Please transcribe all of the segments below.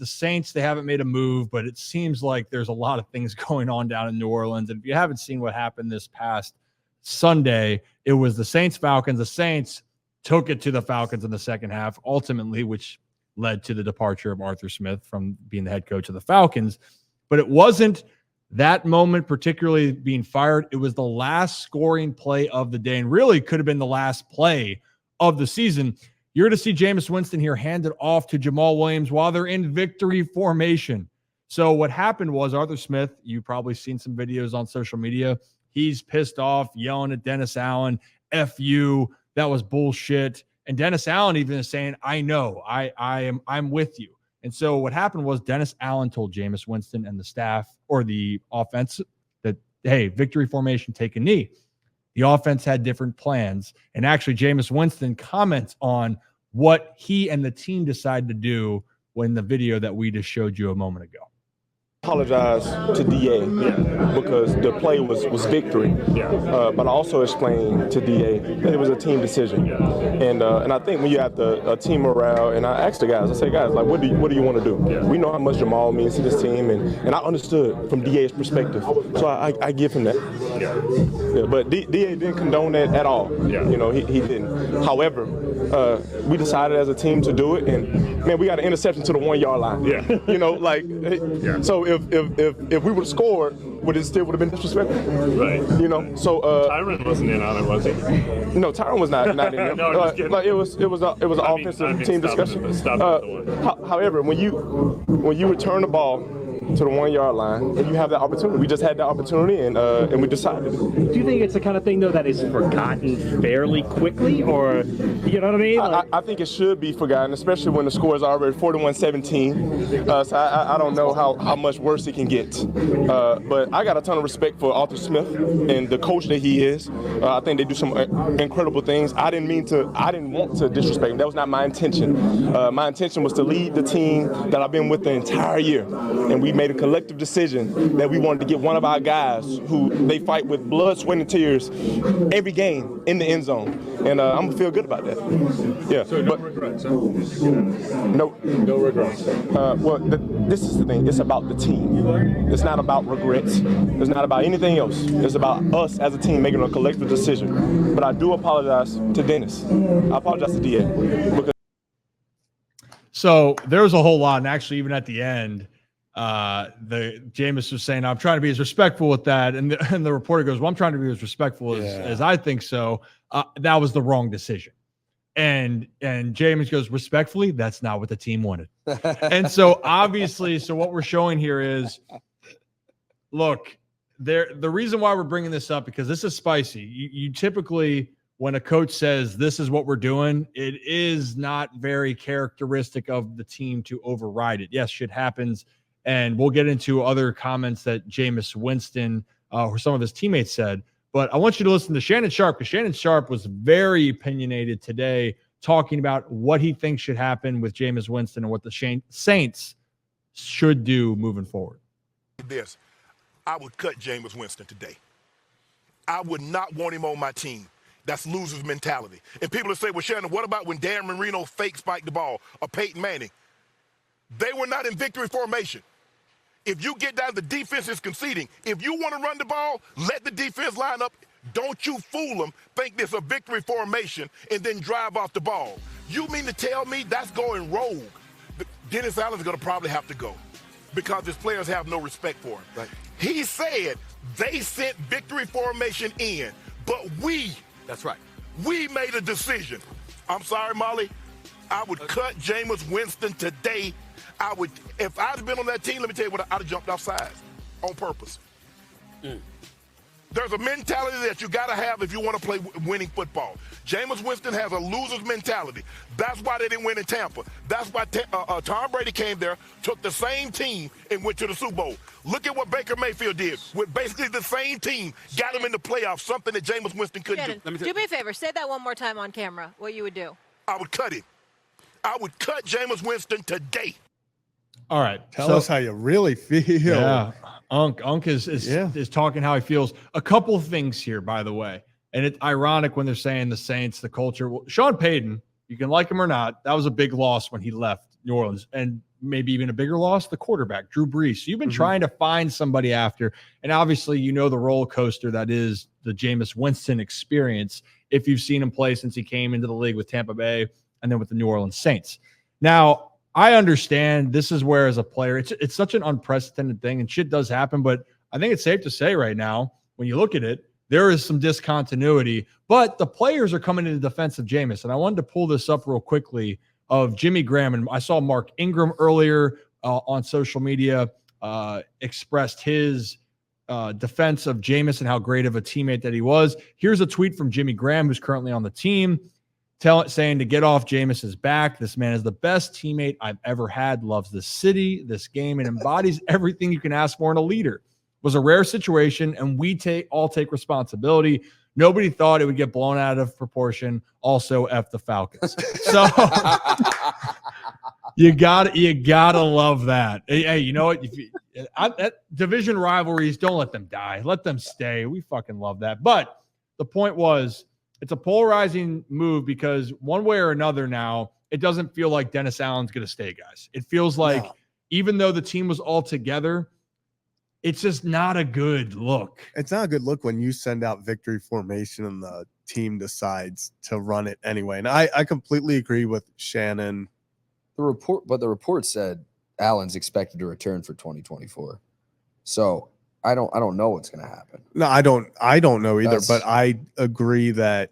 the Saints, they haven't made a move, but it seems like there's a lot of things going on down in New Orleans. And if you haven't seen what happened this past Sunday, it was the Saints-Falcons. The Saints took it to the Falcons in the second half, ultimately, which led to the departure of Arthur Smith from being the head coach of the Falcons. But it wasn't that moment particularly being fired. It was the last scoring play of the day, and really could have been the last play of the season. You're to see Jameis Winston here hand it off to Jamal Williams while they're in victory formation. So what happened was Arthur Smith, you've probably seen some videos on social media, he's pissed off, yelling at Dennis Allen, F you, that was bullshit. And Dennis Allen even is saying, I know, I'm with you. And so what happened was Dennis Allen told Jameis Winston and the staff or the offense that, hey, victory formation, take a knee. The offense had different plans. And actually, Jameis Winston comments on what he and the team decided to do when the video that we just showed you a moment ago. Apologize to DA because the play was victory, but I also explained to DA that it was a team decision, and I think when you have a team morale, and I asked the guys, I say, guys, like, what do you want to do? We know how much Jamal means to this team, and I understood from DA's perspective, so I give him that. But DA didn't condone that at all. You know, he didn't. However, we decided as a team to do it, and man, we got an interception to the 1 yard line. You know, like so. If we would have scored, it still would have been disrespectful? Right. You know, so Tyron wasn't in on it, was he? No, Tyron was not in there. No, I'm just kidding. Like it was an offensive team discussion. However, when you return the ball to the 1 yard line and you have that opportunity, we just had that opportunity and we decided. Do you think it's the kind of thing though that is forgotten fairly quickly, or you know what I mean? I think it should be forgotten, especially when the score is already 41-17. So I don't know how much worse it can get. But I got a ton of respect for Arthur Smith and the coach that he is. I think they do some incredible things. I didn't want to disrespect him. That was not my intention. My intention was to lead the team that I've been with the entire year, and we made a collective decision that we wanted to get one of our guys who they fight with blood, sweat, and tears every game in the end zone, and I'm gonna feel good about that. Yeah. So no regrets. Huh? No regrets. Well, this is the thing. It's about the team. It's not about regrets. It's not about anything else. It's about us as a team making a collective decision. But I do apologize to Dennis. I apologize to DA. Because so there was a whole lot, and actually even at the end, the Jameis was saying, I'm trying to be as respectful with that. And the reporter goes, well, I'm trying to be as respectful as I think so. That was the wrong decision. And Jameis goes, respectfully, that's not what the team wanted. And so obviously, so what we're showing here is, look, the reason why we're bringing this up, because this is spicy. You typically, when a coach says this is what we're doing, it is not very characteristic of the team to override it. Yes, shit happens. And we'll get into other comments that Jameis Winston or some of his teammates said. But I want you to listen to Shannon Sharpe, because Shannon Sharpe was very opinionated today, talking about what he thinks should happen with Jameis Winston and what the Saints should do moving forward. This, I would cut Jameis Winston today. I would not want him on my team. That's loser's mentality. And people will say, well, Shannon, what about when Dan Marino fake spiked the ball or Peyton Manning? They were not in victory formation. If you get down, the defense is conceding. If you want to run the ball, let the defense line up. Don't you fool them, think there's a victory formation, and then drive off the ball. You mean to tell me that's going rogue? Dennis Allen's going to probably have to go because his players have no respect for him. Right. He said they sent victory formation in, but that's right, we made a decision. I'm sorry, Molly. I would cut Jameis Winston today. I would, if I'd have been on that team, let me tell you what, I'd have jumped off sides on purpose. There's a mentality that you got to have if you want to play winning football. Jameis Winston has a loser's mentality. That's why they didn't win in Tampa. That's why Tom Brady came there, took the same team, and went to the Super Bowl. Look at what Baker Mayfield did with basically the same team, got him in the playoffs, something that Jameis Winston couldn't do. Do me a favor. Say that one more time on camera, what you would do. I would cut him. I would cut Jameis Winston today. All right. Tell us how you really feel. Yeah. Unk is talking how he feels. A couple of things here, by the way. And it's ironic when they're saying the Saints, the culture. Well, Sean Payton, you can like him or not, that was a big loss when he left New Orleans. And maybe even a bigger loss, the quarterback, Drew Brees. So you've been trying to find somebody after, and obviously you know the roller coaster that is the Jameis Winston experience if you've seen him play since he came into the league with Tampa Bay and then with the New Orleans Saints. Now, I understand this is where, as a player, it's such an unprecedented thing, and shit does happen, but I think it's safe to say right now, when you look at it, there is some discontinuity, but the players are coming into defense of Jameis. And I wanted to pull this up real quickly of Jimmy Graham. And I saw Mark Ingram earlier on social media expressed his defense of Jameis and how great of a teammate that he was. Here's a tweet from Jimmy Graham, who's currently on the team, saying to get off Jameis's back. This man is the best teammate I've ever had, loves this city, this game, and embodies everything you can ask for in a leader. Was a rare situation, and we all take responsibility. Nobody thought it would get blown out of proportion. Also, F the Falcons. So you gotta love that. Hey, you know what? That division rivalries, don't let them die. Let them stay. We fucking love that. But the point was, it's a polarizing move because one way or another now, it doesn't feel like Dennis Allen's going to stay, guys. It feels like even though the team was all together, it's just not a good look. It's not a good look when you send out victory formation and the team decides to run it anyway. And I completely agree with Shannon. The report said Allen's expected to return for 2024. So I don't know what's going to happen. No, I don't know either. But I agree that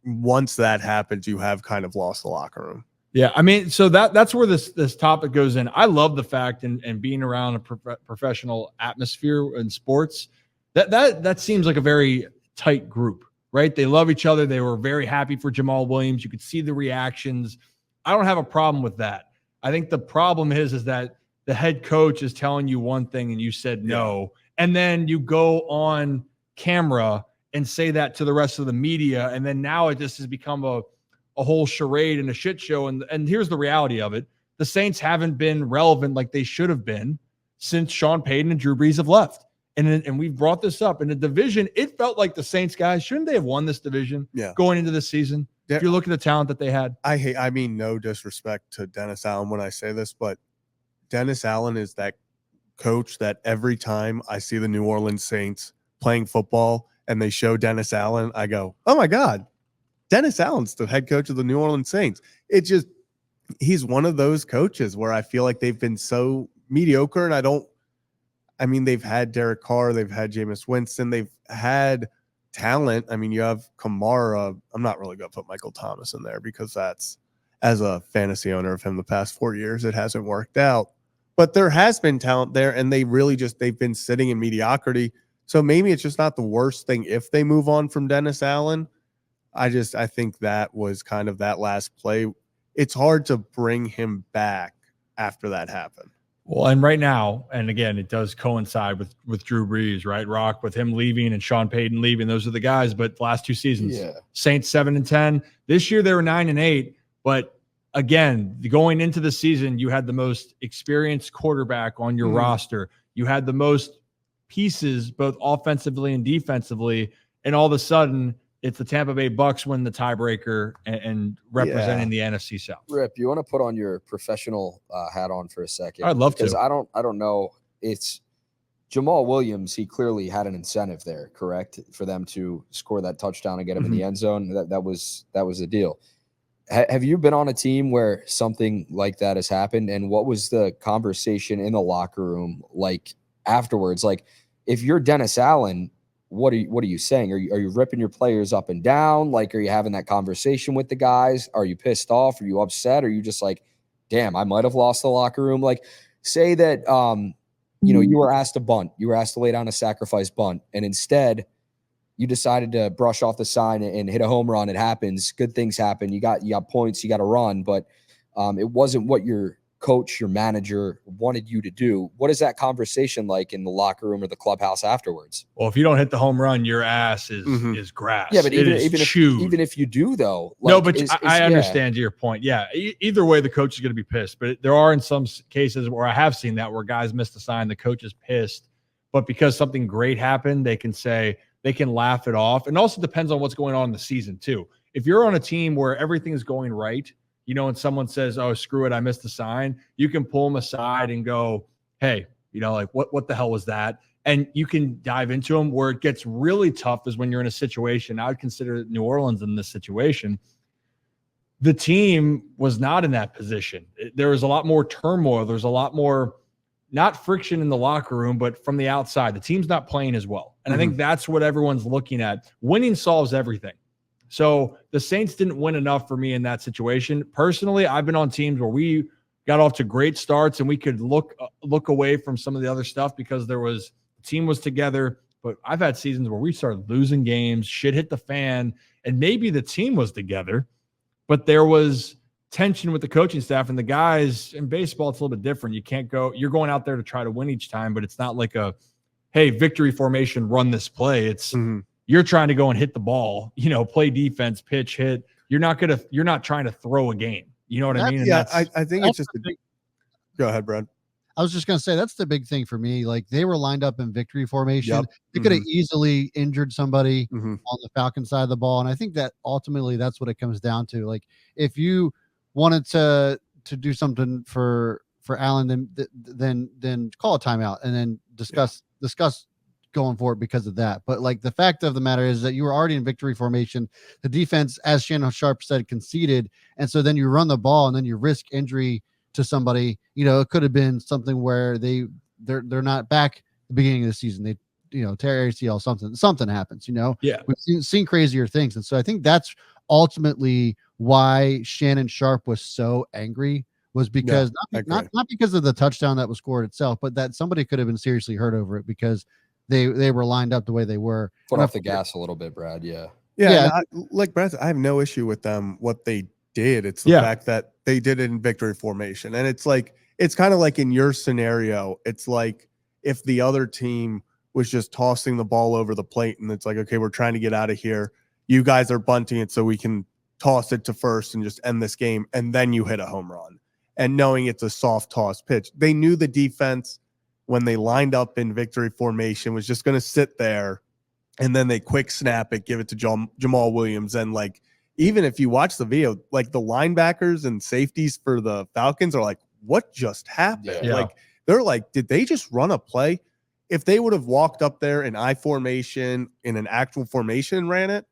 once that happens, you have kind of lost the locker room. Yeah, I mean, so that's where this topic goes in. I love the fact and being around a professional atmosphere in sports, that seems like a very tight group, right? They love each other. They were very happy for Jamal Williams. You could see the reactions. I don't have a problem with that. I think the problem is that the head coach is telling you one thing and you said no, and then you go on camera and say that to the rest of the media, and then now it just has become a whole charade and a shit show. And here's the reality of it. The Saints haven't been relevant like they should have been since Sean Payton and Drew Brees have left. And we've brought this up in the division. It felt like the Saints guys, shouldn't they have won this division going into this season? If you look at the talent that they had. I mean, no disrespect to Dennis Allen when I say this, but Dennis Allen is that coach that every time I see the New Orleans Saints playing football and they show Dennis Allen, I go, oh my God, Dennis Allen's the head coach of the New Orleans Saints. He's one of those coaches where I feel like they've been so mediocre. And they've had Derek Carr, they've had Jameis Winston, they've had talent. I mean, you have Kamara. I'm not really going to put Michael Thomas in there because that's, as a fantasy owner of him the past 4 years, it hasn't worked out. But there has been talent there, and they've been sitting in mediocrity. So maybe it's just not the worst thing if they move on from Dennis Allen. I think that was kind of that last play. It's hard to bring him back after that happened. Well, and right now, and again, it does coincide with Drew Brees, right? Rock, with him leaving and Sean Payton leaving. Those are the guys. But the last two seasons, Saints 7-10. This year they were 9-8. But again, going into the season, you had the most experienced quarterback on your roster. You had the most pieces, both offensively and defensively. And all of a sudden, it's the Tampa Bay Bucks win the tiebreaker and representing the NFC South. Rip, you want to put on your professional hat on for a second? I'd love to. Because I don't know. It's Jamal Williams. He clearly had an incentive there, correct, for them to score that touchdown and get him in the end zone. That was the deal. Have you been on a team where something like that has happened? And what was the conversation in the locker room like afterwards? Like, if you're Dennis Allen, what are you saying? Are you ripping your players up and down? Like, are you having that conversation with the guys? Are you pissed off? Are you upset? Are you just like, damn, I might have lost the locker room? Like, say that, you were asked to bunt. You were asked to lay down a sacrifice bunt. And instead, you decided to brush off the sign and hit a home run. It happens. Good things happen. You got points. You got to run. But it wasn't what your coach, your manager wanted you to do. What is that conversation like in the locker room or the clubhouse afterwards? Well, if you don't hit the home run, your ass is grass. Yeah, but even if you do, though. Like, no, but I understand your point. Yeah, either way, the coach is going to be pissed. But there are in some cases where I have seen that where guys missed the sign, the coach is pissed. But because something great happened, they can laugh it off. And also depends on what's going on in the season, too. If you're on a team where everything is going right, when someone says, oh, screw it, I missed the sign, you can pull them aside and go, hey, like what the hell was that? And you can dive into them. Where it gets really tough is when you're in a situation. I would consider New Orleans in this situation. The team was not in that position. There was a lot more turmoil. There's a lot more, not friction in the locker room, but from the outside. The team's not playing as well. And I think that's what everyone's looking at. Winning solves everything. So the Saints didn't win enough for me in that situation. Personally, I've been on teams where we got off to great starts and we could look away from some of the other stuff because the team was together. But I've had seasons where we started losing games, shit hit the fan, and maybe the team was together, but there was tension with the coaching staff and the guys. In baseball, it's a little bit different. You're going out there to try to win each time, but it's not like hey, victory formation, run this play. It's you're trying to go and hit the ball, play defense, pitch, hit. You're not trying to throw a game. You know what I mean? And yeah, I think it's just go ahead, Brad. I was just going to say that's the big thing for me. Like they were lined up in victory formation. Yep. They could have easily injured somebody on the Falcon side of the ball. And I think that ultimately that's what it comes down to. Like if you wanted to do something for Allen, then call a timeout and then discuss going for it because of that. But like the fact of the matter is that you were already in victory formation. The defense, as Shannon Sharpe said, conceded. And so then you run the ball and then you risk injury to somebody. It could have been something where they're not back at the beginning of the season. They, tear ACL, something happens, Yeah. We've seen crazier things. And so I think that's ultimately why Shannon Sharpe was so angry, was because not because of the touchdown that was scored itself, but that somebody could have been seriously hurt over it because they were lined up the way they were. Put off the gas a little bit, Brad. Yeah. Like Brad, I have no issue with them what they did. It's the fact that they did it in victory formation, and it's kind of like in your scenario. It's like if the other team was just tossing the ball over the plate, and it's like, okay, we're trying to get out of here. You guys are bunting it so we can toss it to first and just end this game, and then you hit a home run. And knowing it's a soft toss pitch, they knew the defense when they lined up in victory formation was just going to sit there, and then they quick snap it, give it to Jamal Williams. And like, even if you watch the video, like the linebackers and safeties for the Falcons are like, what just happened? Yeah. Like, they're like, did they just run a play? If they would have walked up there in I formation, in an actual formation and ran it,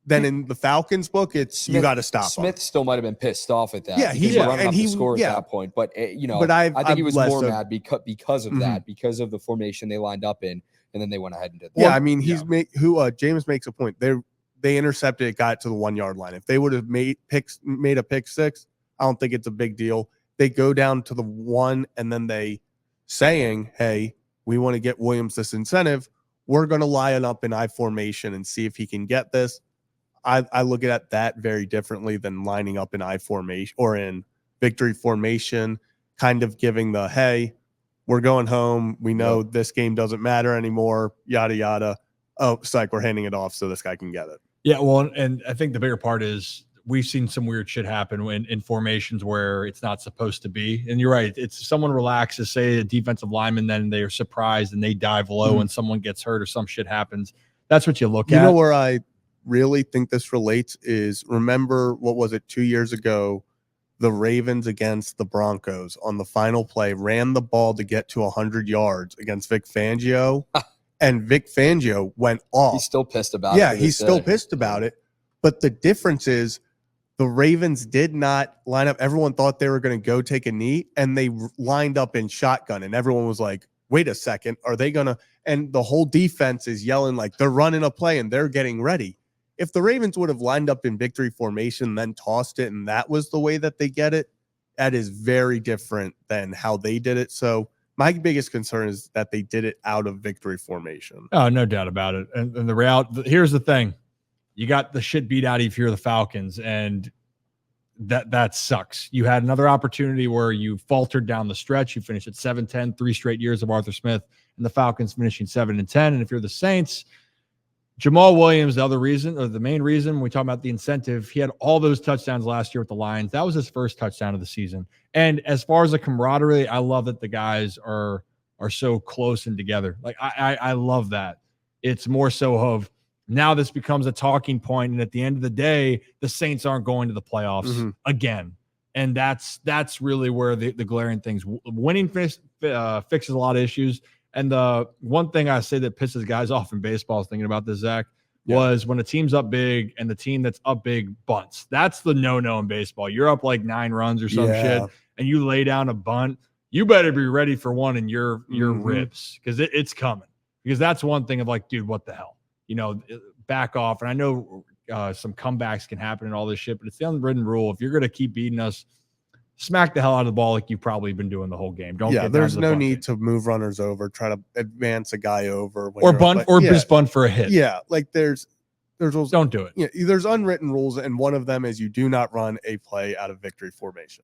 then in the Falcons book, you got to stop. Smith still might have been pissed off at that. Yeah, he running up the score at that point. But I think he was more mad because of that, because of the formation they lined up in, and then they went ahead and did that. Yeah, I mean, James makes a point. They intercepted it, got to the 1 yard line. If they would have made a pick six, I don't think it's a big deal. They go down to the 1, and then they saying, hey, we want to get Williams this incentive. We're going to line up in I formation and see if he can get this. I look at that very differently than lining up in I formation or in victory formation, kind of giving the, hey, we're going home. We know this game doesn't matter anymore, yada, yada. Oh, it's like we're handing it off so this guy can get it. Yeah, well, and I think the bigger part is we've seen some weird shit happen in formations where it's not supposed to be. And you're right. It's someone relaxes, say a defensive lineman, then they are surprised and they dive low and someone gets hurt or some shit happens. That's what you look at. You know where I really think this relates is, remember, what was it, 2 years ago, the Ravens against the Broncos on the final play ran the ball to get to 100 yards against Vic Fangio, and Vic Fangio went off. He's still pissed about it. Yeah, he's still pissed about it. But the difference is the Ravens did not line up. Everyone thought they were going to go take a knee, and they lined up in shotgun, and everyone was like, wait a second, are they going to? And the whole defense is yelling like they're running a play and they're getting ready. If the Ravens would have lined up in victory formation, then tossed it, and that was the way that they get it, that is very different than how they did it. So my biggest concern is that they did it out of victory formation. Oh, no doubt about it. And the reality, here's the thing. You got the shit beat out of you if you're the Falcons, and that sucks. You had another opportunity where you faltered down the stretch. You finished at 7-10, 3 straight years of Arthur Smith, and the Falcons finishing 7-10. And if you're the Saints, Jamal Williams, the other reason, or the main reason, when we talk about the incentive, he had all those touchdowns last year with the Lions. That was his first touchdown of the season. And as far as the camaraderie, I love that the guys are so close and together. Like I love that. It's more so of now this becomes a talking point, and at the end of the day, the Saints aren't going to the playoffs again. And that's really where the glaring things. Winning fixes a lot of issues. And the one thing I say that pisses guys off in baseball, thinking about this, Zach, was when a team's up big and the team that's up big bunts. That's the no-no in baseball. You're up like 9 runs or some shit, and you lay down a bunt. You better be ready for one in your ribs, because it's coming. Because that's one thing of like, dude, what the hell? Back off. And I know some comebacks can happen and all this shit, but it's the unwritten rule. If you're going to keep beating us, smack the hell out of the ball like you've probably been doing the whole game. There's no need to move runners over, try to advance a guy over, or bunt, just bunt for a hit. Yeah, like there's rules. Don't do it. Yeah, there's unwritten rules, and one of them is you do not run a play out of victory formation.